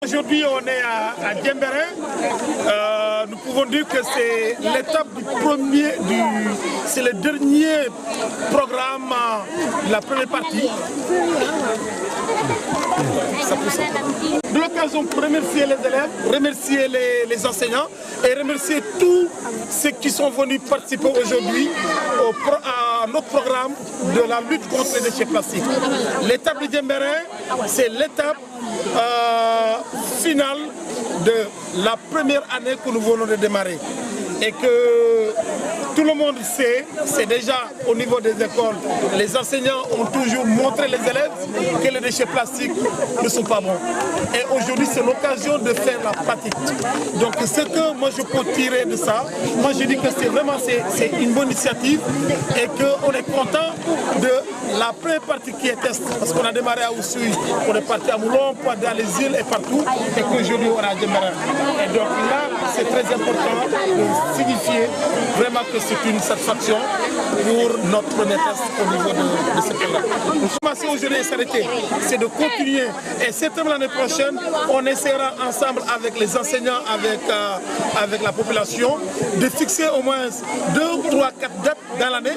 Aujourd'hui, on est à Diembéring. Nous pouvons dire que c'est l'étape c'est le dernier programme de la première partie. De l'occasion pour remercier les élèves, remercier les enseignants et remercier tous ceux qui sont venus participer aujourd'hui à notre programme de la lutte contre les déchets plastiques. L'étape de Diembéring, c'est l'étape finale de la première année que nous venons de démarrer. Et que tout le monde sait, c'est déjà au niveau des écoles, les enseignants ont toujours montré les élèves que les déchets plastiques ne sont pas bons. Et aujourd'hui, c'est l'occasion de faire la pratique. Donc ce que moi je peux tirer de ça, moi je dis que c'est vraiment une bonne initiative et qu'on est content de la première partie qui est test. Parce qu'on a démarré à Oussouye, on est parti à Moulon, dans les îles et partout, et qu'aujourd'hui on a démarré. Et donc là, c'est très important de signifier vraiment que c'est une satisfaction pour notre premier test au niveau de ce programme. Commencer aujourd'hui et s'arrêter, c'est de continuer. Et certainement l'année prochaine, on essaiera ensemble avec les enseignants, avec la population, de fixer au moins 2, 3, 4 dates dans l'année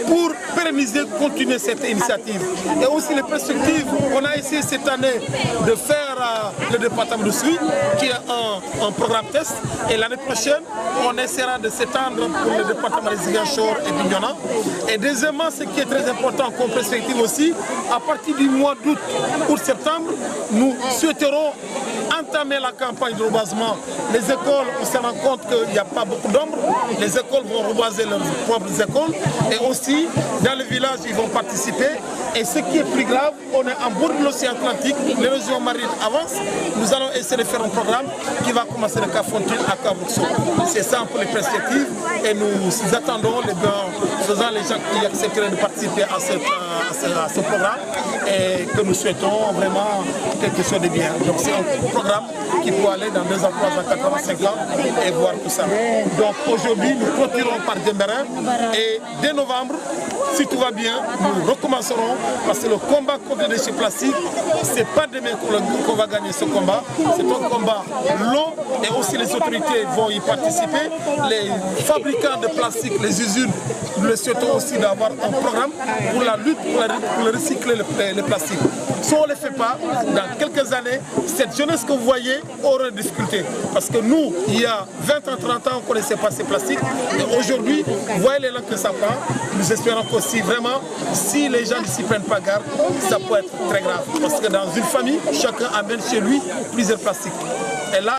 pour pérenniser, continuer cette initiative. Et aussi les perspectives, on a essayé cette année de faire le département de Oussouye, qui est un programme test. Et l'année prochaine, on essaiera de s'étendre pour le département des Ziguinchor et Bignona. Et deuxièmement, ce qui est très important comme perspective aussi, à partir du mois d'août ou septembre, nous souhaiterons entamer la campagne de reboisement. Les écoles, on se rend compte qu'il n'y a pas beaucoup d'ombre. Les écoles vont reboiser leurs propres écoles. Et aussi, dans le village, ils vont participer. Et ce qui est plus grave, on est en bord de l'océan Atlantique, l'érosion marine avance. Nous allons essayer de faire un programme qui va commencer de Kafountine à Kabroukso. C'est ça un peu les perspectives. Et nous attendons les gens qui accepteraient de participer à ce programme et que nous souhaitons vraiment quelque chose de bien. Donc c'est un programme qui peut aller dans 2 ans, 3 ans, 4 ans, 5 ans et voir tout ça. Donc aujourd'hui, nous continuerons par Diembéring et dès novembre, si tout va bien, nous recommencerons parce que le combat contre les déchets plastiques, c'est pas demain qu'on va gagner ce combat. C'est un combat long et aussi les autorités vont y participer. Les fabricants de plastique, les usines, nous les souhaitons aussi d'avoir un programme pour la lutte, pour recycler le plastique. Si on ne le fait pas, dans quelques années, cette jeunesse que vous voyez aura des difficultés. Parce que nous, il y a 20 ans, 30 ans, on ne connaissait pas ces plastiques. Et aujourd'hui, vous voyez les langues que ça prend. Nous espérons qu'aussi, vraiment, si les gens ne s'y prennent pas garde, ça peut être très grave. Parce que dans une famille, chacun amène chez lui plusieurs plastiques. Et là,